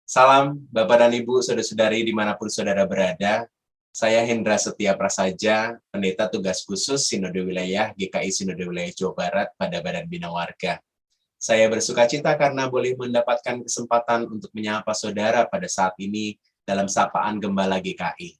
Salam Bapak dan Ibu, saudara-saudari dimanapun saudara berada. Saya Hendra Setia Prasaja, Pendeta Tugas Khusus Sinode Wilayah GKI Sinode Wilayah Jawa Barat pada Badan Bina Warga. Saya bersukacita karena boleh mendapatkan kesempatan untuk menyapa saudara pada saat ini dalam sapaan Gembala GKI.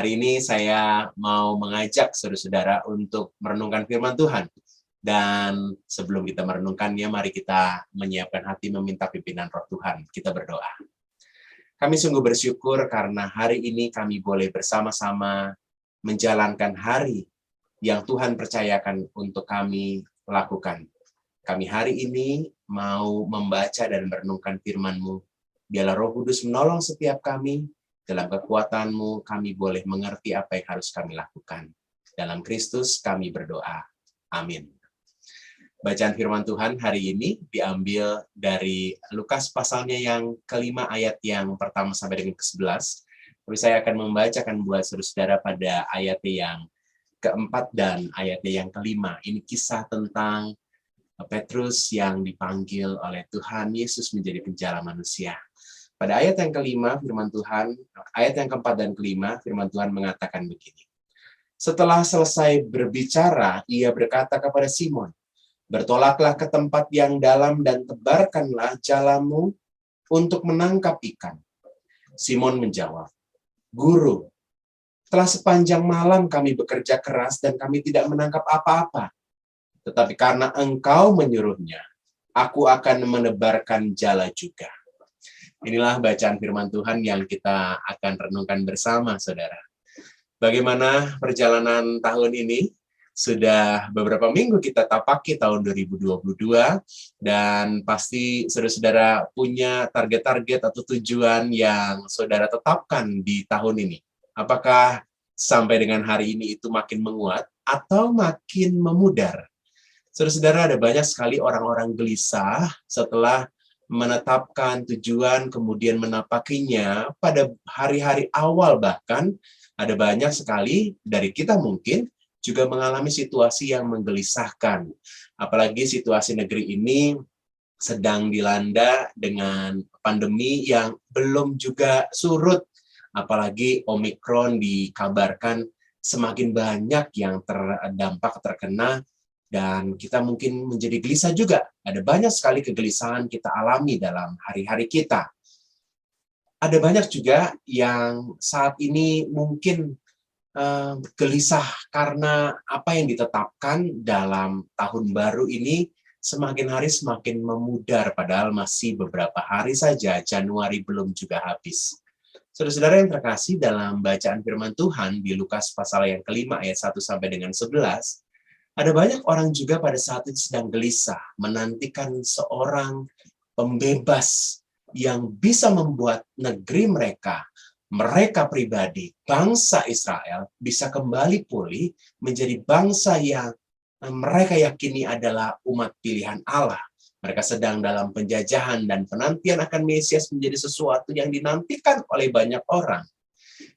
Hari ini saya mau mengajak saudara-saudara untuk merenungkan firman Tuhan. Dan sebelum kita merenungkannya, mari kita menyiapkan hati meminta pimpinan Roh Tuhan. Kita berdoa. Kami sungguh bersyukur karena hari ini kami boleh bersama-sama menjalankan hari yang Tuhan percayakan untuk kami lakukan. Kami hari ini mau membaca dan merenungkan firman-Mu. Biarlah Roh Kudus menolong setiap kami. Dalam kekuatan-Mu kami boleh mengerti apa yang harus kami lakukan. Dalam Kristus kami berdoa. Amin. Bacaan firman Tuhan hari ini diambil dari Lukas pasalnya yang kelima ayat yang pertama sampai dengan ke-11. Tapi saya akan membacakan buat saudara-saudara pada ayat yang keempat dan ayatnya yang kelima. Ini kisah tentang Petrus yang dipanggil oleh Tuhan Yesus menjadi penjala manusia. Pada ayat yang kelima firman Tuhan, ayat yang keempat dan kelima firman Tuhan mengatakan begini. Setelah selesai berbicara, ia berkata kepada Simon, "Bertolaklah ke tempat yang dalam dan tebarkanlah jalamu untuk menangkap ikan." Simon menjawab, "Guru, telah sepanjang malam kami bekerja keras dan kami tidak menangkap apa-apa. Tetapi karena Engkau menyuruhnya, aku akan menebarkan jala juga." Inilah bacaan firman Tuhan yang kita akan renungkan bersama, saudara. Bagaimana perjalanan tahun ini? Sudah beberapa minggu kita tapaki tahun 2022, dan pasti saudara-saudara punya target-target atau tujuan yang saudara tetapkan di tahun ini. Apakah sampai dengan hari ini itu makin menguat atau makin memudar? Saudara-saudara, ada banyak sekali orang-orang gelisah setelah menetapkan tujuan, kemudian menapakinya pada hari-hari awal, bahkan ada banyak sekali dari kita mungkin juga mengalami situasi yang menggelisahkan. Apalagi situasi negeri ini sedang dilanda dengan pandemi yang belum juga surut. Apalagi Omikron dikabarkan semakin banyak yang terdampak, terkena, dan kita mungkin menjadi gelisah juga. Ada banyak sekali kegelisahan kita alami dalam hari-hari kita. Ada banyak juga yang saat ini mungkin gelisah karena apa yang ditetapkan dalam tahun baru ini semakin hari semakin memudar, padahal masih beberapa hari saja, Januari belum juga habis. Saudara-saudara yang terkasih, dalam bacaan firman Tuhan di Lukas pasal yang kelima ayat 1 sampai dengan 11, ada banyak orang juga pada saat itu sedang gelisah, menantikan seorang pembebas yang bisa membuat negeri mereka pribadi, bangsa Israel, bisa kembali pulih menjadi bangsa yang mereka yakini adalah umat pilihan Allah. Mereka sedang dalam penjajahan dan penantian akan Mesias menjadi sesuatu yang dinantikan oleh banyak orang.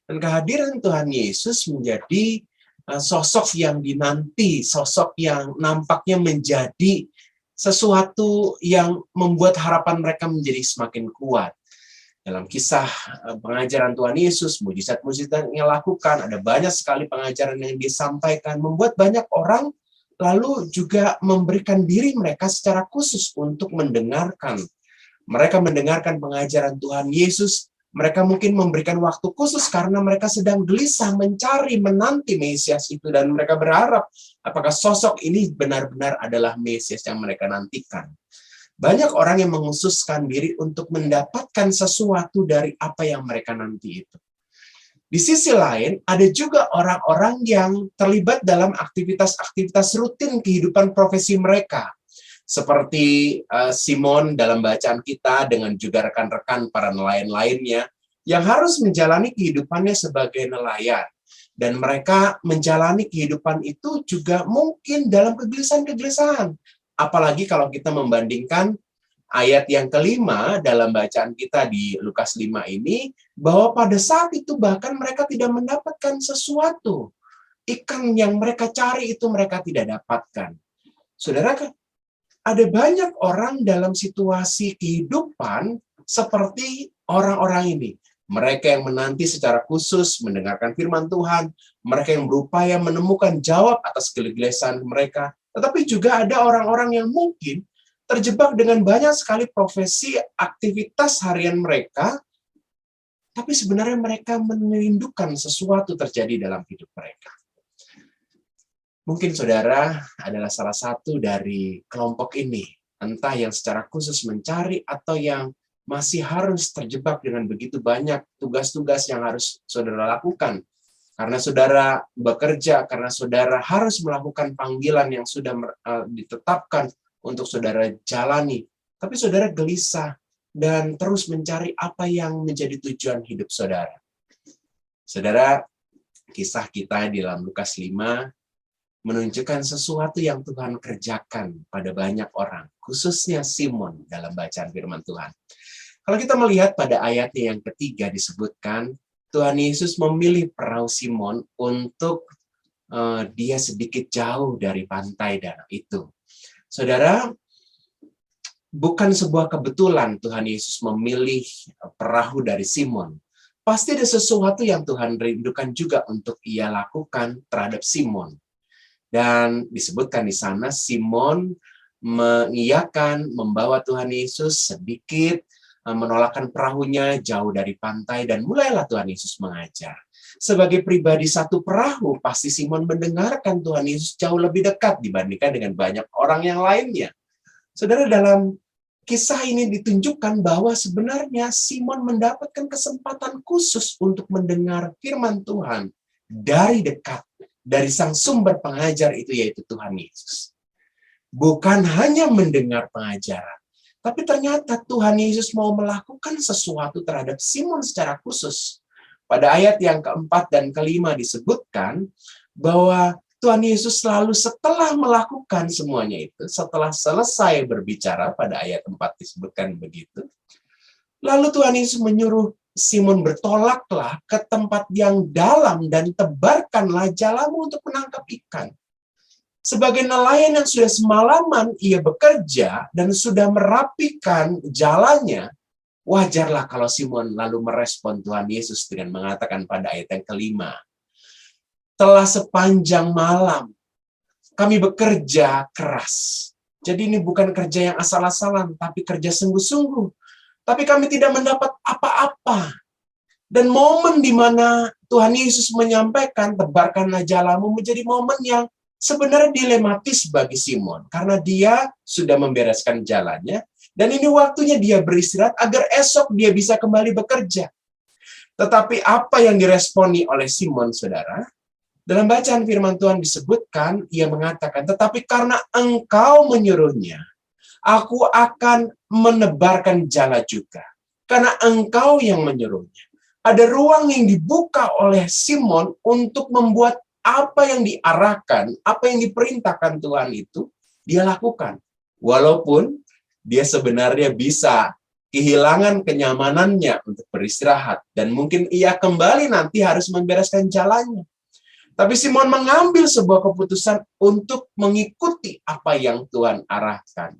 Dan kehadiran Tuhan Yesus menjadi sosok yang dinanti, sosok yang nampaknya menjadi sesuatu yang membuat harapan mereka menjadi semakin kuat. Dalam kisah pengajaran Tuhan Yesus, mujizat-mujizat yang dilakukan, ada banyak sekali pengajaran yang disampaikan, membuat banyak orang lalu juga memberikan diri mereka secara khusus untuk mendengarkan. Mereka mendengarkan pengajaran Tuhan Yesus, mereka mungkin memberikan waktu khusus karena mereka sedang gelisah mencari, menanti Mesias itu, dan mereka berharap apakah sosok ini benar-benar adalah Mesias yang mereka nantikan. Banyak orang yang menghususkan diri untuk mendapatkan sesuatu dari apa yang mereka nanti itu. Di sisi lain, ada juga orang-orang yang terlibat dalam aktivitas-aktivitas rutin kehidupan profesi mereka. Seperti Simon dalam bacaan kita, dengan juga rekan-rekan para nelayan lainnya, yang harus menjalani kehidupannya sebagai nelayan. Dan mereka menjalani kehidupan itu juga mungkin dalam kegelisahan-kegelisahan. Apalagi kalau kita membandingkan ayat yang kelima dalam bacaan kita di Lukas 5 ini, bahwa pada saat itu bahkan mereka tidak mendapatkan sesuatu. Ikan yang mereka cari itu mereka tidak dapatkan. Saudara, ada banyak orang dalam situasi kehidupan seperti orang-orang ini, mereka yang menanti secara khusus mendengarkan firman Tuhan, mereka yang berupaya menemukan jawab atas kegelisahan mereka, tetapi juga ada orang-orang yang mungkin terjebak dengan banyak sekali profesi aktivitas harian mereka, tapi sebenarnya mereka merindukan sesuatu terjadi dalam hidup mereka. Mungkin saudara adalah salah satu dari kelompok ini, entah yang secara khusus mencari atau yang masih harus terjebak dengan begitu banyak tugas-tugas yang harus saudara lakukan. Karena saudara bekerja, karena saudara harus melakukan panggilan yang sudah ditetapkan untuk saudara jalani. Tapi saudara gelisah dan terus mencari apa yang menjadi tujuan hidup saudara. Saudara, kisah kita di dalam Lukas 5 menunjukkan sesuatu yang Tuhan kerjakan pada banyak orang, khususnya Simon dalam bacaan firman Tuhan. Kalau kita melihat pada ayatnya yang ketiga disebutkan, Tuhan Yesus memilih perahu Simon untuk dia sedikit jauh dari pantai danau itu. Saudara, bukan sebuah kebetulan Tuhan Yesus memilih perahu dari Simon. Pasti ada sesuatu yang Tuhan rindukan juga untuk ia lakukan terhadap Simon. Dan disebutkan di sana Simon mengiyakan membawa Tuhan Yesus sedikit, menolakkan perahunya jauh dari pantai, dan mulailah Tuhan Yesus mengajar. Sebagai pribadi satu perahu, pasti Simon mendengarkan Tuhan Yesus jauh lebih dekat dibandingkan dengan banyak orang yang lainnya. Saudara, dalam kisah ini ditunjukkan bahwa sebenarnya Simon mendapatkan kesempatan khusus untuk mendengar firman Tuhan dari dekat, dari sang sumber pengajar itu, yaitu Tuhan Yesus. Bukan hanya mendengar pengajaran, tapi ternyata Tuhan Yesus mau melakukan sesuatu terhadap Simon secara khusus. Pada ayat yang keempat dan kelima disebutkan bahwa Tuhan Yesus selalu setelah melakukan semuanya itu, setelah selesai berbicara, pada ayat 4 disebutkan begitu, lalu Tuhan Yesus menyuruh Simon, bertolaklah ke tempat yang dalam dan tebarkanlah jalamu untuk menangkap ikan. Sebagai nelayan yang sudah semalaman ia bekerja dan sudah merapikan jalannya, wajarlah kalau Simon lalu merespon Tuhan Yesus dengan mengatakan pada ayat yang kelima, telah sepanjang malam kami bekerja keras. Jadi ini bukan kerja yang asal-asalan, tapi kerja sungguh-sungguh. Tapi kami tidak mendapat apa-apa. Dan momen di mana Tuhan Yesus menyampaikan tebarkanlah jalamu menjadi momen yang sebenarnya dilematis bagi Simon. Karena dia sudah membereskan jalannya. Dan ini waktunya dia beristirahat agar esok dia bisa kembali bekerja. Tetapi apa yang diresponi oleh Simon, saudara? Dalam bacaan firman Tuhan disebutkan, ia mengatakan, tetapi karena engkau menyuruhnya, aku akan menebarkan jala juga. Karena engkau yang menyuruhnya. Ada ruang yang dibuka oleh Simon untuk membuat apa yang diarahkan, apa yang diperintahkan Tuhan itu, dia lakukan. Walaupun dia sebenarnya bisa kehilangan kenyamanannya untuk beristirahat. Dan mungkin ia kembali nanti harus membereskan jalannya. Tapi Simon mengambil sebuah keputusan untuk mengikuti apa yang Tuhan arahkan.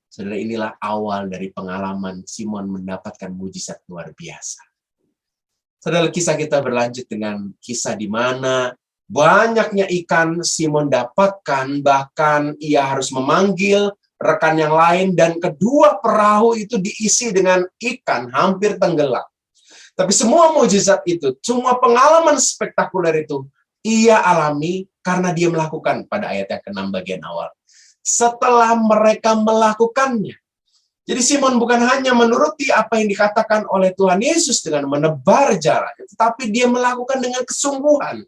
Saudara, inilah awal dari pengalaman Simon mendapatkan mujizat luar biasa. Saudara, kisah kita berlanjut dengan kisah di mana banyaknya ikan Simon dapatkan, bahkan ia harus memanggil rekan yang lain, dan kedua perahu itu diisi dengan ikan hampir tenggelam. Tapi semua mujizat itu, semua pengalaman spektakuler itu, ia alami karena dia melakukan pada ayat yang ke-6 bagian awal. Setelah mereka melakukannya. Jadi Simon bukan hanya menuruti apa yang dikatakan oleh Tuhan Yesus dengan menebar jalannya, tetapi dia melakukan dengan kesungguhan.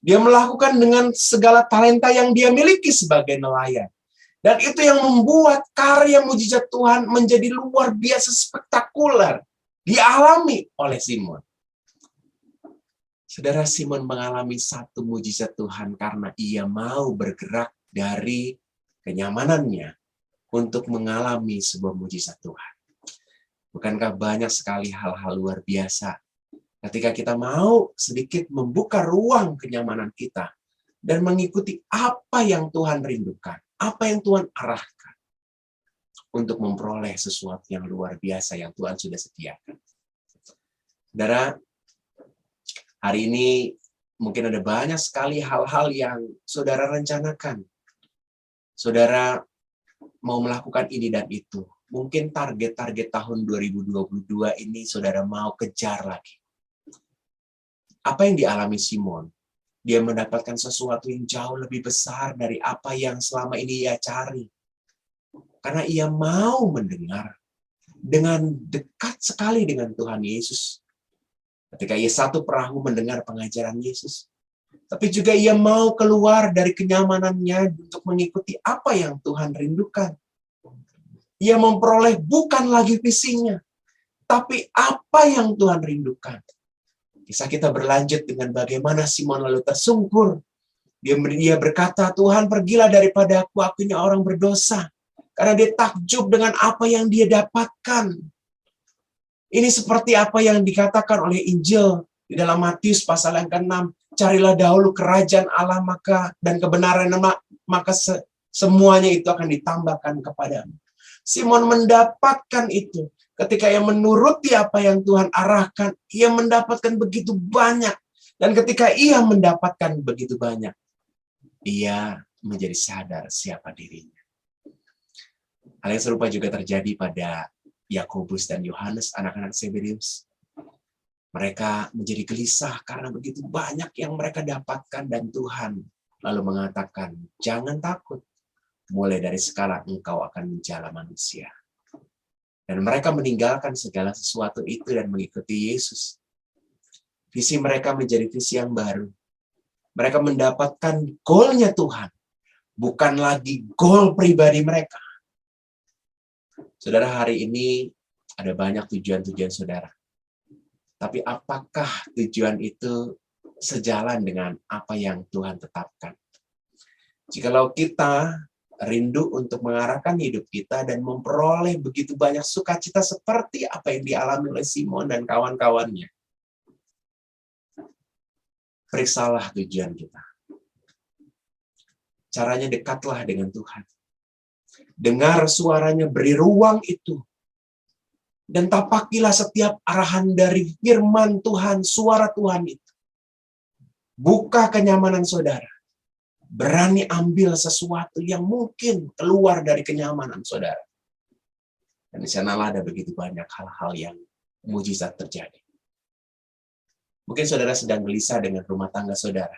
Dia melakukan dengan segala talenta yang dia miliki sebagai nelayan. Dan itu yang membuat karya mujizat Tuhan menjadi luar biasa spektakuler. Dialami oleh Simon. Saudara, Simon mengalami satu mujizat Tuhan karena ia mau bergerak dari kenyamanannya untuk mengalami sebuah mujizat Tuhan. Bukankah banyak sekali hal-hal luar biasa ketika kita mau sedikit membuka ruang kenyamanan kita dan mengikuti apa yang Tuhan rindukan, apa yang Tuhan arahkan. untuk memperoleh sesuatu yang luar biasa yang Tuhan sudah sediakan. Saudara, hari ini mungkin ada banyak sekali hal-hal yang saudara rencanakan. Saudara mau melakukan ini dan itu. Mungkin target-target tahun 2022 ini saudara mau kejar lagi. Apa yang dialami Simon? Dia mendapatkan sesuatu yang jauh lebih besar dari apa yang selama ini ia cari. Karena ia mau mendengar dengan dekat sekali dengan Tuhan Yesus. Ketika ia satu perahu mendengar pengajaran Yesus. Tapi juga ia mau keluar dari kenyamanannya untuk mengikuti apa yang Tuhan rindukan. Ia memperoleh bukan lagi visinya, tapi apa yang Tuhan rindukan. Kisah kita berlanjut dengan bagaimana Simon lalu tersungkur. Dia berkata, Tuhan pergilah daripada aku ini orang berdosa. Karena dia takjub dengan apa yang dia dapatkan. Ini seperti apa yang dikatakan oleh Injil di dalam Matius pasal yang ke-6. Carilah dahulu kerajaan Allah dan kebenaran, maka semuanya itu akan ditambahkan kepadamu. Simon mendapatkan itu. Ketika ia menuruti apa yang Tuhan arahkan, ia mendapatkan begitu banyak. Dan ketika ia mendapatkan begitu banyak, ia menjadi sadar siapa dirinya. Hal yang serupa juga terjadi pada Yakobus dan Yohanes, anak-anak Zebedeus. Mereka menjadi gelisah karena begitu banyak yang mereka dapatkan dan Tuhan lalu mengatakan, jangan takut, mulai dari sekarang engkau akan menjala manusia. Dan mereka meninggalkan segala sesuatu itu dan mengikuti Yesus. Visi mereka menjadi visi yang baru. Mereka mendapatkan goalnya Tuhan, bukan lagi goal pribadi mereka. Saudara, hari ini ada banyak tujuan-tujuan saudara. Tapi apakah tujuan itu sejalan dengan apa yang Tuhan tetapkan? Jikalau kita rindu untuk mengarahkan hidup kita dan memperoleh begitu banyak sukacita seperti apa yang dialami oleh Simon dan kawan-kawannya, periksalah tujuan kita. Caranya dekatlah dengan Tuhan. Dengar suaranya, beri ruang itu. Dan tapakilah setiap arahan dari firman Tuhan, suara Tuhan itu. Buka kenyamanan saudara. Berani ambil sesuatu yang mungkin keluar dari kenyamanan saudara. Dan di sanalah ada begitu banyak hal-hal yang mujizat terjadi. Mungkin saudara sedang gelisah dengan rumah tangga saudara.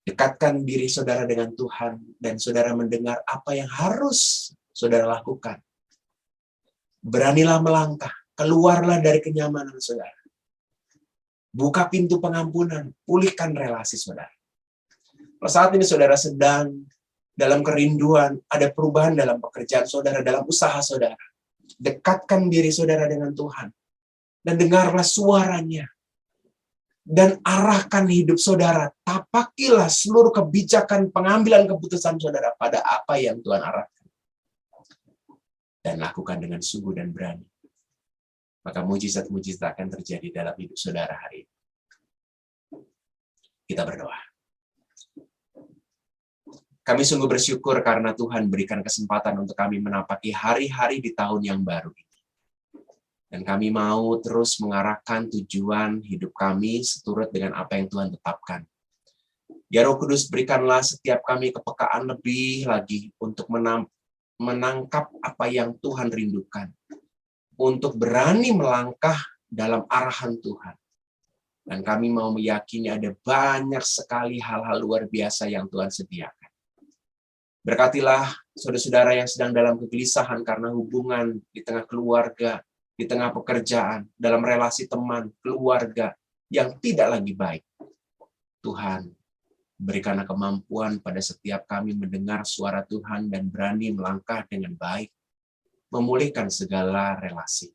Dekatkan diri saudara dengan Tuhan dan saudara mendengar apa yang harus saudara lakukan. Beranilah melangkah, keluarlah dari kenyamanan saudara. Buka pintu pengampunan, pulihkan relasi saudara. Kalau saat ini saudara sedang dalam kerinduan, ada perubahan dalam pekerjaan saudara, dalam usaha saudara. Dekatkan diri saudara dengan Tuhan. Dan dengarlah suaranya. Dan arahkan hidup saudara. Tapakilah seluruh kebijakan pengambilan keputusan saudara pada apa yang Tuhan arahkan. Dan lakukan dengan sungguh dan berani. Maka mujizat-mujizat akan terjadi dalam hidup saudara hari ini. Kita berdoa. Kami sungguh bersyukur karena Tuhan berikan kesempatan untuk kami menapaki hari-hari di tahun yang baru ini. Dan kami mau terus mengarahkan tujuan hidup kami seturut dengan apa yang Tuhan tetapkan. Ya Roh Kudus, berikanlah setiap kami kepekaan lebih lagi untuk menangkap apa yang Tuhan rindukan. Untuk berani melangkah dalam arahan Tuhan. Dan kami mau meyakini ada banyak sekali hal-hal luar biasa yang Tuhan sediakan. Berkatilah saudara-saudara yang sedang dalam kegelisahan karena hubungan di tengah keluarga, di tengah pekerjaan, dalam relasi teman, keluarga yang tidak lagi baik. Tuhan, berikanlah kemampuan pada setiap kami mendengar suara Tuhan dan berani melangkah dengan baik, memulihkan segala relasi.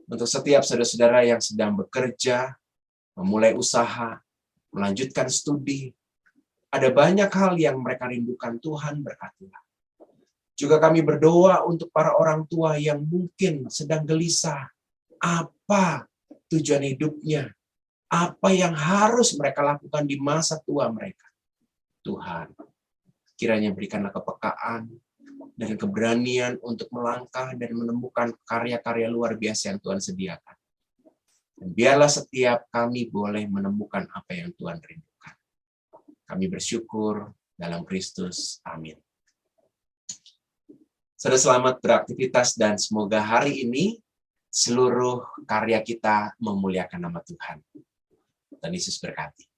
Untuk setiap saudara-saudara yang sedang bekerja, memulai usaha, melanjutkan studi, ada banyak hal yang mereka rindukan, Tuhan berkatilah. Juga kami berdoa untuk para orang tua yang mungkin sedang gelisah. Apa tujuan hidupnya? Apa yang harus mereka lakukan di masa tua mereka? Tuhan, kiranya berikanlah kepekaan, dan keberanian untuk melangkah dan menemukan karya-karya luar biasa yang Tuhan sediakan. Dan biarlah setiap kami boleh menemukan apa yang Tuhan rindukan. Kami bersyukur dalam Kristus. Amin. Saudara selamat beraktivitas dan semoga hari ini seluruh karya kita memuliakan nama Tuhan. Tuhan Yesus berkati.